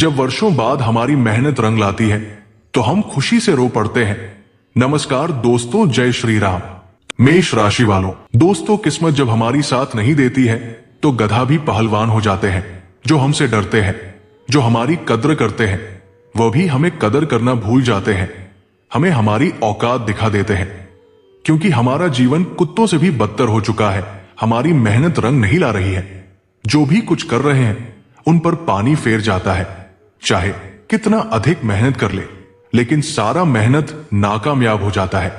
जब वर्षों बाद हमारी मेहनत रंग लाती है तो हम खुशी से रो पड़ते हैं। नमस्कार दोस्तों, जय श्री राम। मेष राशि वालों, दोस्तों किस्मत जब हमारी साथ नहीं देती है तो गधा भी पहलवान हो जाते हैं। जो हमसे डरते हैं, जो हमारी कद्र करते हैं, वह भी हमें कदर करना भूल जाते हैं, हमें हमारी औकात दिखा देते हैं। क्योंकि हमारा जीवन कुत्तों से भी बदतर हो चुका है। हमारी मेहनत रंग नहीं ला रही है। जो भी कुछ कर रहे हैं उन पर पानी फेर जाता है। चाहे कितना अधिक मेहनत कर ले, लेकिन सारा मेहनत नाकामयाब हो जाता है।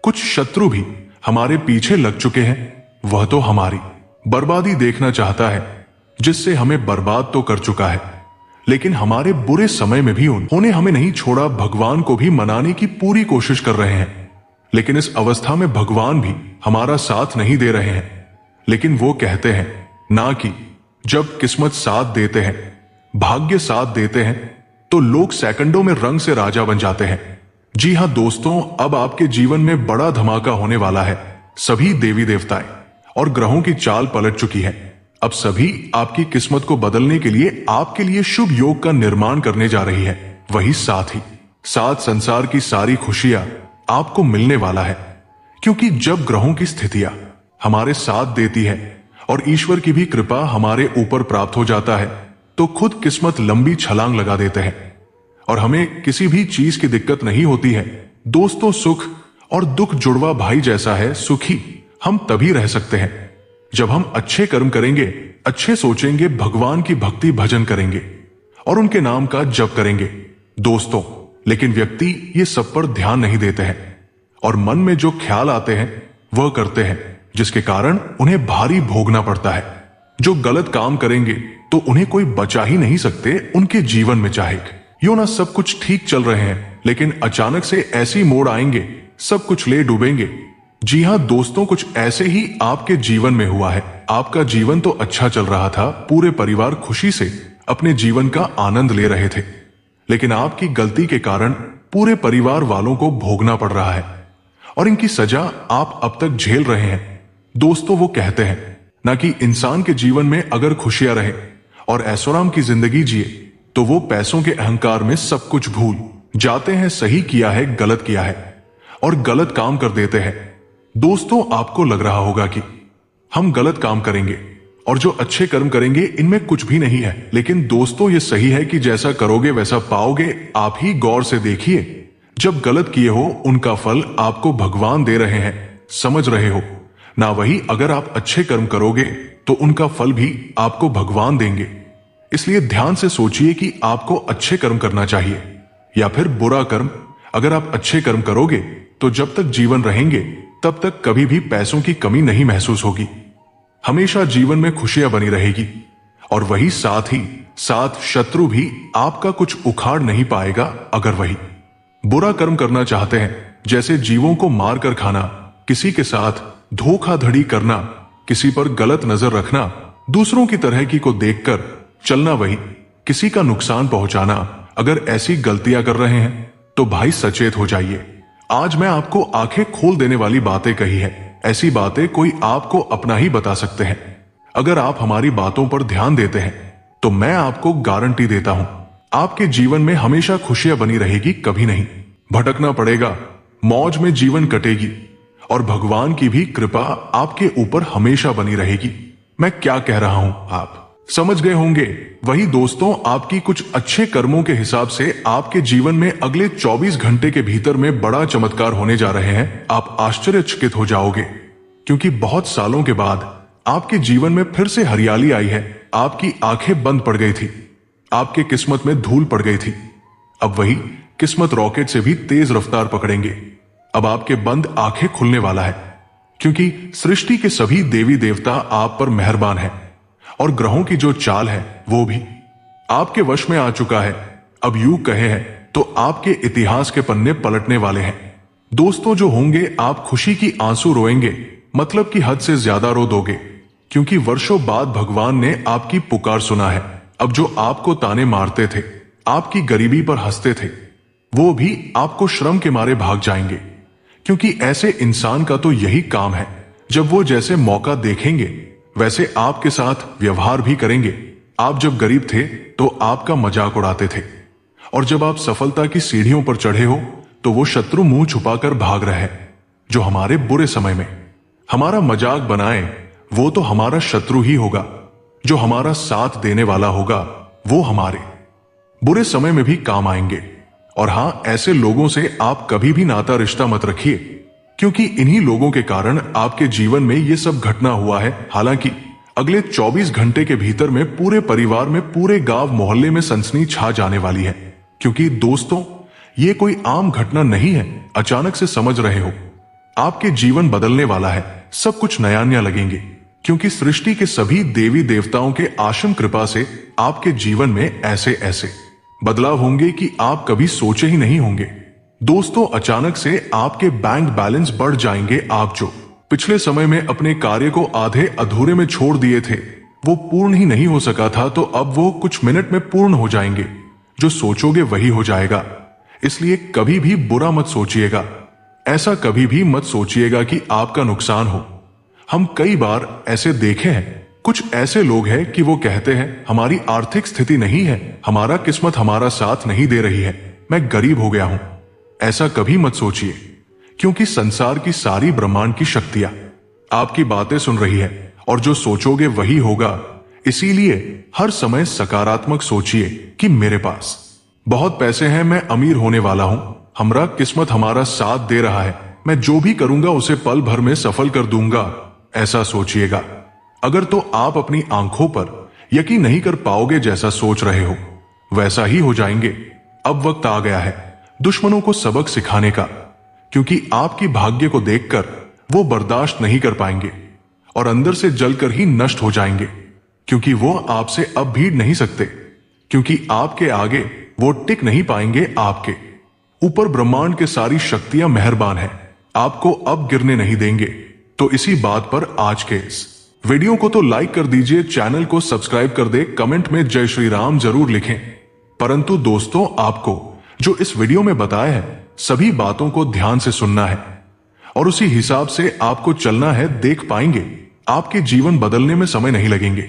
कुछ शत्रु भी हमारे पीछे लग चुके हैं। वह तो हमारी बर्बादी देखना चाहता है, जिससे हमें बर्बाद तो कर चुका है, लेकिन हमारे बुरे समय में भी उन्होंने हमें नहीं छोड़ा। भगवान को भी मनाने की पूरी कोशिश कर रहे हैं, लेकिन इस अवस्था में भगवान भी हमारा साथ नहीं दे रहे हैं। लेकिन वो कहते हैं ना कि जब किस्मत साथ देते हैं, भाग्य साथ देते हैं, तो लोग सेकंडों में रंग से राजा बन जाते हैं। जी हां दोस्तों, अब आपके जीवन में बड़ा धमाका होने वाला है। सभी देवी देवताएं और ग्रहों की चाल पलट चुकी है। अब सभी आपकी किस्मत को बदलने के लिए आपके लिए शुभ योग का निर्माण करने जा रही है। वही साथ ही साथ संसार की सारी खुशियां आपको मिलने वाला है। क्योंकि जब ग्रहों की स्थितियां हमारे साथ देती है और ईश्वर की भी कृपा हमारे ऊपर प्राप्त हो जाता है, तो खुद किस्मत लंबी छलांग लगा देते हैं और हमें किसी भी चीज की दिक्कत नहीं होती है। दोस्तों, सुख और दुख जुड़वा भाई जैसा है। सुखी हम तभी रह सकते हैं जब हम अच्छे कर्म करेंगे, अच्छे सोचेंगे, भगवान की भक्ति भजन करेंगे और उनके नाम का जप करेंगे। दोस्तों, लेकिन व्यक्ति ये सब पर ध्यान नहीं देते हैं और मन में जो ख्याल आते हैं वह करते हैं, जिसके कारण उन्हें भारी भोगना पड़ता है। जो गलत काम करेंगे तो उन्हें कोई बचा ही नहीं सकते उनके जीवन में। चाहे यूं ना सब कुछ ठीक चल रहे हैं, लेकिन अचानक से ऐसी मोड़ आएंगे, सब कुछ ले डूबेंगे। जी हां दोस्तों, कुछ ऐसे ही आपके जीवन में हुआ है। आपका जीवन तो अच्छा चल रहा था, पूरे परिवार खुशी से अपने जीवन का आनंद ले रहे थे, लेकिन आपकी गलती के कारण पूरे परिवार वालों को भोगना पड़ रहा है और इनकी सजा आप अब तक झेल रहे हैं। दोस्तों, वो कहते हैं ना कि इंसान के जीवन में अगर खुशियां रहे और ऐशोआराम की जिंदगी जिए तो वो पैसों के अहंकार में सब कुछ भूल जाते हैं। सही किया है, गलत किया है और गलत काम कर देते हैं। दोस्तों, आपको लग रहा होगा कि हम गलत काम करेंगे और जो अच्छे कर्म करेंगे इनमें कुछ भी नहीं है, लेकिन दोस्तों ये सही है कि जैसा करोगे वैसा पाओगे। आप ही गौर से देखिए, जब गलत किए हो उनका फल आपको भगवान दे रहे हैं, समझ रहे हो ना? वही अगर आप अच्छे कर्म करोगे तो उनका फल भी आपको भगवान देंगे। इसलिए ध्यान से सोचिए कि आपको अच्छे कर्म करना चाहिए या फिर बुरा कर्म। अगर आप अच्छे कर्म करोगे तो जब तक जीवन रहेंगे तब तक कभी भी पैसों की कमी नहीं महसूस होगी। हमेशा जीवन में खुशियां बनी रहेगी और वही साथ शत्रु भी आपका कुछ उखाड़ नहीं पाएगा। अगर वही बुरा कर्म करना चाहते हैं, जैसे जीवों को मारकर खाना, किसी के साथ धोखाधड़ी करना, किसी पर गलत नजर रखना, दूसरों की तरह की को देखकर चलना, वही किसी का नुकसान पहुंचाना, अगर ऐसी गलतियां कर रहे हैं तो भाई सचेत हो जाइए। आज मैं आपको आंखें खोल देने वाली बातें कही है। ऐसी बातें कोई आपको अपना ही बता सकते हैं। अगर आप हमारी बातों पर ध्यान देते हैं तो मैं आपको गारंटी देता हूं, आपके जीवन में हमेशा खुशियां बनी रहेगी, कभी नहीं भटकना पड़ेगा, मौज में जीवन कटेगी और भगवान की भी कृपा आपके ऊपर हमेशा बनी रहेगी। मैं क्या कह रहा हूं आप समझ गए होंगे। वही दोस्तों, आपकी कुछ अच्छे कर्मों के हिसाब से आपके जीवन में अगले 24 घंटे के भीतर में बड़ा चमत्कार होने जा रहे हैं। आप आश्चर्यचकित हो जाओगे, क्योंकि बहुत सालों के बाद आपके जीवन में फिर से हरियाली आई है। आपकी आंखें बंद पड़ गई थी, आपके किस्मत में धूल पड़ गई थी। अब वही किस्मत रॉकेट से भी तेज रफ्तार पकड़ेंगे। अब आपके बंद आंखें खुलने वाला है, क्योंकि सृष्टि के सभी देवी देवता आप पर मेहरबान हैं और ग्रहों की जो चाल है वो भी आपके वश में आ चुका है। अब यूं कहे हैं तो आपके इतिहास के पन्ने पलटने वाले हैं। दोस्तों, जो होंगे आप खुशी की आंसू रोएंगे, मतलब कि हद से ज्यादा रो दोगे, क्योंकि वर्षों बाद भगवान ने आपकी पुकार सुना है। अब जो आपको ताने मारते थे, आपकी गरीबी पर हंसते थे, वो भी आपको श्रम के मारे भाग जाएंगे, क्योंकि ऐसे इंसान का तो यही काम है। जब वो जैसे मौका देखेंगे वैसे आपके साथ व्यवहार भी करेंगे। आप जब गरीब थे तो आपका मजाक उड़ाते थे, और जब आप सफलता की सीढ़ियों पर चढ़े हो तो वो शत्रु मुंह छुपाकर भाग रहे हैं। जो हमारे बुरे समय में हमारा मजाक बनाए वो तो हमारा शत्रु ही होगा। जो हमारा साथ देने वाला होगा वो हमारे बुरे समय में भी काम आएंगे। और हां, ऐसे लोगों से आप कभी भी नाता रिश्ता मत रखिए, क्योंकि इन्हीं लोगों के कारण आपके जीवन में ये सब घटना हुआ है। हालांकि अगले 24 घंटे के भीतर में पूरे परिवार में, पूरे गांव मोहल्ले में सनसनी छा जाने वाली है। क्योंकि दोस्तों, ये कोई आम घटना नहीं है। अचानक से समझ रहे हो, आपके जीवन बदलने वाला है। सब कुछ नया नया लगेंगे, क्योंकि सृष्टि के सभी देवी देवताओं के आशीम कृपा से आपके जीवन में ऐसे ऐसे बदलाव होंगे कि आप कभी सोचे ही नहीं होंगे। दोस्तों, अचानक से आपके बैंक बैलेंस बढ़ जाएंगे। आप जो पिछले समय में अपने कार्य को आधे अधूरे में छोड़ दिए थे, वो पूर्ण ही नहीं हो सका था, तो अब वो कुछ मिनट में पूर्ण हो जाएंगे। जो सोचोगे वही हो जाएगा। इसलिए कभी भी बुरा मत सोचिएगा। ऐसा कभी भी मत सोचिएगा कि आपका नुकसान हो। हम कई बार ऐसे देखे हैं, कुछ ऐसे लोग हैं कि वो कहते हैं हमारी आर्थिक स्थिति नहीं है, हमारा किस्मत हमारा साथ नहीं दे रही है, मैं गरीब हो गया हूं। ऐसा कभी मत सोचिए, क्योंकि संसार की सारी ब्रह्मांड की शक्तियां आपकी बातें सुन रही है, और जो सोचोगे वही होगा। इसीलिए हर समय सकारात्मक सोचिए कि मेरे पास बहुत पैसे हैं, मैं अमीर होने वाला हूं, हमारा किस्मत हमारा साथ दे रहा है, मैं जो भी करूंगा उसे पल भर में सफल कर दूंगा। ऐसा सोचिएगा। अगर तो आप अपनी आंखों पर यकीन नहीं कर पाओगे, जैसा सोच रहे हो वैसा ही हो जाएंगे। अब वक्त आ गया है दुश्मनों को सबक सिखाने का, क्योंकि आपकी भाग्य को देखकर वो बर्दाश्त नहीं कर पाएंगे और अंदर से जलकर ही नष्ट हो जाएंगे, क्योंकि वो आपसे अब भीड़ नहीं सकते, क्योंकि आपके आगे वो टिक नहीं पाएंगे। आपके ऊपर ब्रह्मांड के सारी शक्तियां मेहरबान हैं, आपको अब गिरने नहीं देंगे। तो इसी बात पर आज के इस वीडियो को तो लाइक कर दीजिए, चैनल को सब्सक्राइब कर दे, कमेंट में जय श्री राम जरूर लिखें। परंतु दोस्तों, आपको जो इस वीडियो में बताया है सभी बातों को ध्यान से सुनना है और उसी हिसाब से आपको चलना है। देख पाएंगे आपके जीवन बदलने में समय नहीं लगेंगे।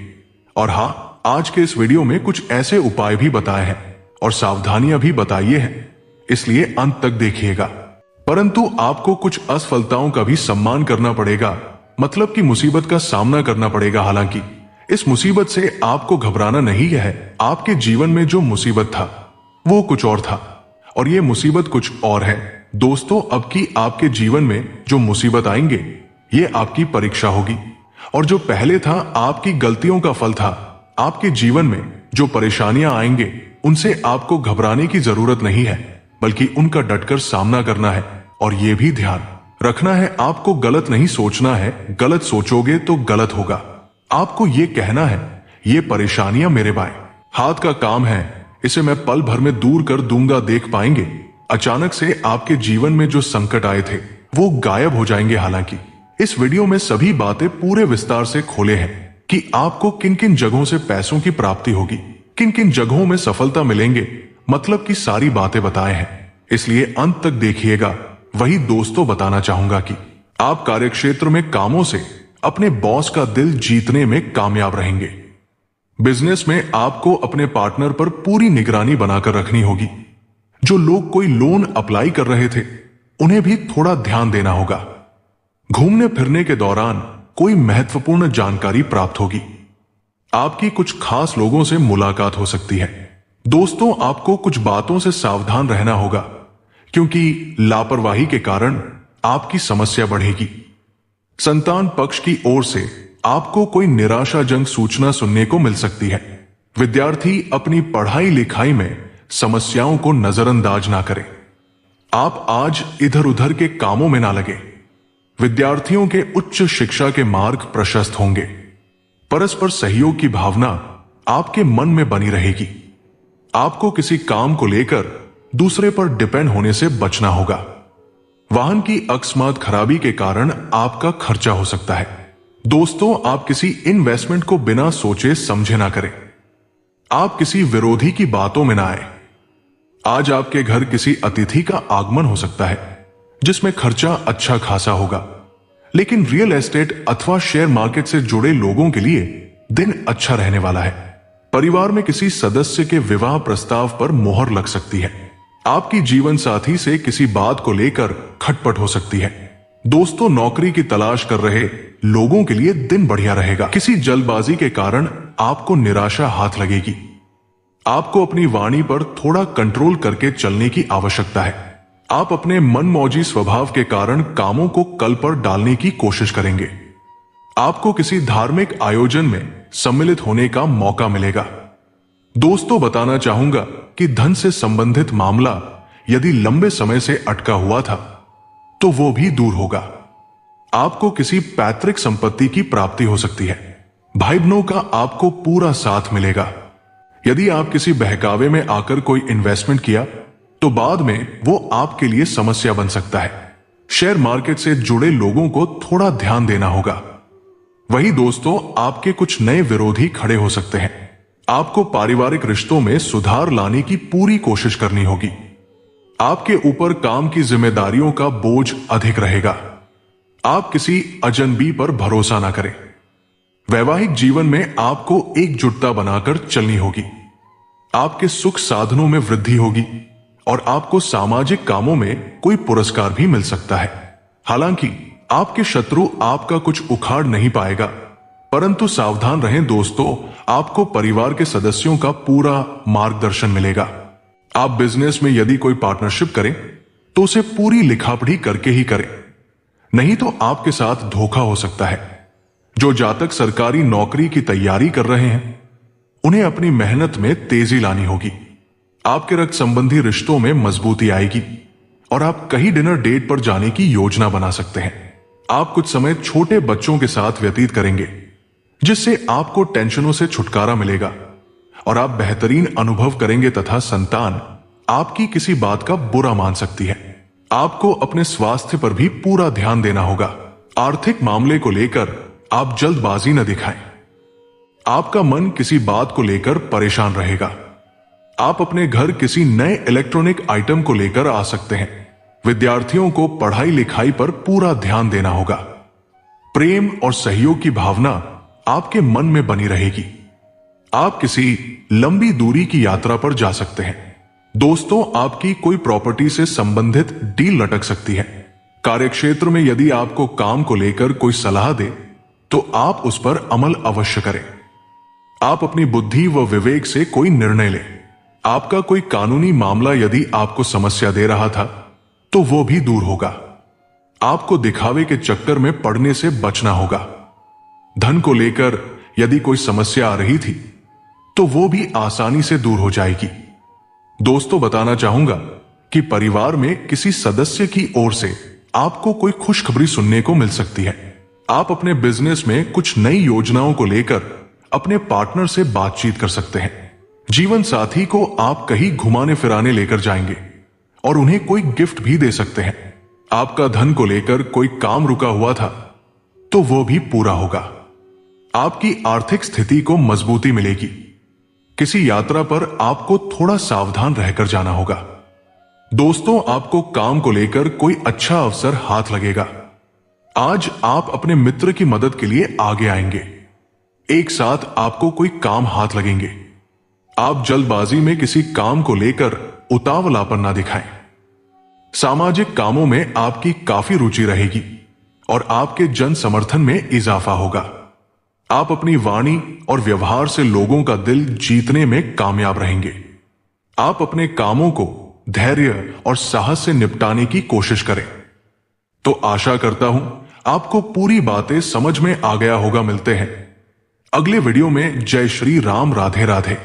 और हां, आज के इस वीडियो में कुछ ऐसे उपाय भी बताए हैं और सावधानियां भी बताइए हैं, इसलिए अंत तक देखिएगा। परंतु आपको कुछ असफलताओं का भी सम्मान करना पड़ेगा, मतलब कि मुसीबत का सामना करना पड़ेगा। हालांकि इस मुसीबत से आपको घबराना नहीं है। आपके जीवन में जो मुसीबत था वो कुछ और था, और ये मुसीबत कुछ और है। दोस्तों, अब की आपके जीवन में जो मुसीबत आएंगे ये आपकी परीक्षा होगी, और जो पहले था आपकी गलतियों का फल था। आपके जीवन में जो परेशानियां आएंगे उनसे आपको घबराने की जरूरत नहीं है, बल्कि उनका डटकर सामना करना है। और ये भी ध्यान रखना है, आपको गलत नहीं सोचना है। गलत सोचोगे तो गलत होगा। आपको ये कहना है, ये परेशानियां मेरे बाएं हाथ का काम है, इसे मैं पल भर में दूर कर दूंगा। देख पाएंगे अचानक से आपके जीवन में जो संकट आए थे वो गायब हो जाएंगे। हालांकि इस वीडियो में सभी बातें पूरे विस्तार से खोले हैं कि आपको किन किन जगहों से पैसों की प्राप्ति होगी, किन किन जगहों में सफलता मिलेंगे, मतलब कि सारी बातें बताए हैं। इसलिए अंत तक देखिएगा। वही दोस्तों, बताना चाहूंगा कि आप कार्यक्षेत्र में कामों से अपने बॉस का दिल जीतने में कामयाब रहेंगे। बिजनेस में आपको अपने पार्टनर पर पूरी निगरानी बनाकर रखनी होगी। जो लोग कोई लोन अप्लाई कर रहे थे उन्हें भी थोड़ा ध्यान देना होगा। घूमने फिरने के दौरान कोई महत्वपूर्ण जानकारी प्राप्त होगी। आपकी कुछ खास लोगों से मुलाकात हो सकती है। दोस्तों, आपको कुछ बातों से सावधान रहना होगा, क्योंकि लापरवाही के कारण आपकी समस्या बढ़ेगी। संतान पक्ष की ओर से आपको कोई निराशाजनक सूचना सुनने को मिल सकती है। विद्यार्थी अपनी पढ़ाई लिखाई में समस्याओं को नजरअंदाज ना करें। आप आज इधर उधर के कामों में ना लगे। विद्यार्थियों के उच्च शिक्षा के मार्ग प्रशस्त होंगे। परस्पर सहयोग की भावना आपके मन में बनी रहेगी। आपको किसी काम को लेकर दूसरे पर डिपेंड होने से बचना होगा। वाहन की अकस्मात खराबी के कारण आपका खर्चा हो सकता है। दोस्तों, आप किसी इन्वेस्टमेंट को बिना सोचे समझे ना करें। आप किसी विरोधी की बातों में ना आए। आज आपके घर किसी अतिथि का आगमन हो सकता है, जिसमें खर्चा अच्छा खासा होगा। लेकिन रियल एस्टेट अथवा शेयर मार्केट से जुड़े लोगों के लिए दिन अच्छा रहने वाला है। परिवार में किसी सदस्य के विवाह प्रस्ताव पर मोहर लग सकती है। आपकी जीवन साथी से किसी बात को लेकर खटपट हो सकती है। दोस्तों, नौकरी की तलाश कर रहे लोगों के लिए दिन बढ़िया रहेगा। किसी जल्दबाजी के कारण आपको निराशा हाथ लगेगी। आपको अपनी वाणी पर थोड़ा कंट्रोल करके चलने की आवश्यकता है। आप अपने मनमौजी स्वभाव के कारण कामों को कल पर डालने की कोशिश करेंगे। आपको किसी धार्मिक आयोजन में सम्मिलित होने का मौका मिलेगा। दोस्तों, बताना चाहूंगा कि धन से संबंधित मामला यदि लंबे समय से अटका हुआ था तो वो भी दूर होगा। आपको किसी पैतृक संपत्ति की प्राप्ति हो सकती है। भाई बहनों का आपको पूरा साथ मिलेगा। यदि आप किसी बहकावे में आकर कोई इन्वेस्टमेंट किया तो बाद में वो आपके लिए समस्या बन सकता है। शेयर मार्केट से जुड़े लोगों को थोड़ा ध्यान देना होगा। वही दोस्तों, आपके कुछ नए विरोधी खड़े हो सकते हैं। आपको पारिवारिक रिश्तों में सुधार लाने की पूरी कोशिश करनी होगी। आपके ऊपर काम की जिम्मेदारियों का बोझ अधिक रहेगा। आप किसी अजनबी पर भरोसा ना करें। वैवाहिक जीवन में आपको एकजुटता बनाकर चलनी होगी। आपके सुख साधनों में वृद्धि होगी और आपको सामाजिक कामों में कोई पुरस्कार भी मिल सकता है। हालांकि आपके शत्रु आपका कुछ उखाड़ नहीं पाएगा, परंतु सावधान रहें दोस्तों, आपको परिवार के सदस्यों का पूरा मार्गदर्शन मिलेगा। आप बिजनेस में यदि कोई पार्टनरशिप करें तो उसे पूरी लिखापढ़ी करके ही करें, नहीं तो आपके साथ धोखा हो सकता है। जो जातक सरकारी नौकरी की तैयारी कर रहे हैं उन्हें अपनी मेहनत में तेजी लानी होगी। आपके रक्त संबंधी रिश्तों में मजबूती आएगी और आप कहीं डिनर डेट पर जाने की योजना बना सकते हैं। आप कुछ समय छोटे बच्चों के साथ व्यतीत करेंगे जिससे आपको टेंशनों से छुटकारा मिलेगा और आप बेहतरीन अनुभव करेंगे तथा संतान आपकी किसी बात का बुरा मान सकती है। आपको अपने स्वास्थ्य पर भी पूरा ध्यान देना होगा। आर्थिक मामले को लेकर आप जल्दबाजी न दिखाएं। आपका मन किसी बात को लेकर परेशान रहेगा। आप अपने घर किसी नए इलेक्ट्रॉनिक आइटम को लेकर आ सकते हैं। विद्यार्थियों को पढ़ाई लिखाई पर पूरा ध्यान देना होगा। प्रेम और सहयोग की भावना आपके मन में बनी रहेगी। आप किसी लंबी दूरी की यात्रा पर जा सकते हैं। दोस्तों, आपकी कोई प्रॉपर्टी से संबंधित डील लटक सकती है। कार्यक्षेत्र में यदि आपको काम को लेकर कोई सलाह दे तो आप उस पर अमल अवश्य करें। आप अपनी बुद्धि व विवेक से कोई निर्णय लें। आपका कोई कानूनी मामला यदि आपको समस्या दे रहा था तो वो भी दूर होगा। आपको दिखावे के चक्कर में पड़ने से बचना होगा। धन को लेकर यदि कोई समस्या आ रही थी तो वो भी आसानी से दूर हो जाएगी। दोस्तों, बताना चाहूंगा कि परिवार में किसी सदस्य की ओर से आपको कोई खुशखबरी सुनने को मिल सकती है। आप अपने बिजनेस में कुछ नई योजनाओं को लेकर अपने पार्टनर से बातचीत कर सकते हैं। जीवन साथी को आप कहीं घुमाने फिराने लेकर जाएंगे और उन्हें कोई गिफ्ट भी दे सकते हैं। आपका धन को लेकर कोई काम रुका हुआ था तो वो भी पूरा होगा। आपकी आर्थिक स्थिति को मजबूती मिलेगी। किसी यात्रा पर आपको थोड़ा सावधान रहकर जाना होगा। दोस्तों, आपको काम को लेकर कोई अच्छा अवसर हाथ लगेगा। आज आप अपने मित्र की मदद के लिए आगे आएंगे। एक साथ आपको कोई काम हाथ लगेंगे। आप जल्दबाजी में किसी काम को लेकर उतावलापन ना दिखाएं। सामाजिक कामों में आपकी काफी रुचि रहेगी और आपके जन समर्थन में इजाफा होगा। आप अपनी वाणी और व्यवहार से लोगों का दिल जीतने में कामयाब रहेंगे। आप अपने कामों को धैर्य और साहस से निपटाने की कोशिश करें। तो आशा करता हूं आपको पूरी बातें समझ में आ गया होगा। मिलते हैं अगले वीडियो में। जय श्री राम। राधे राधे।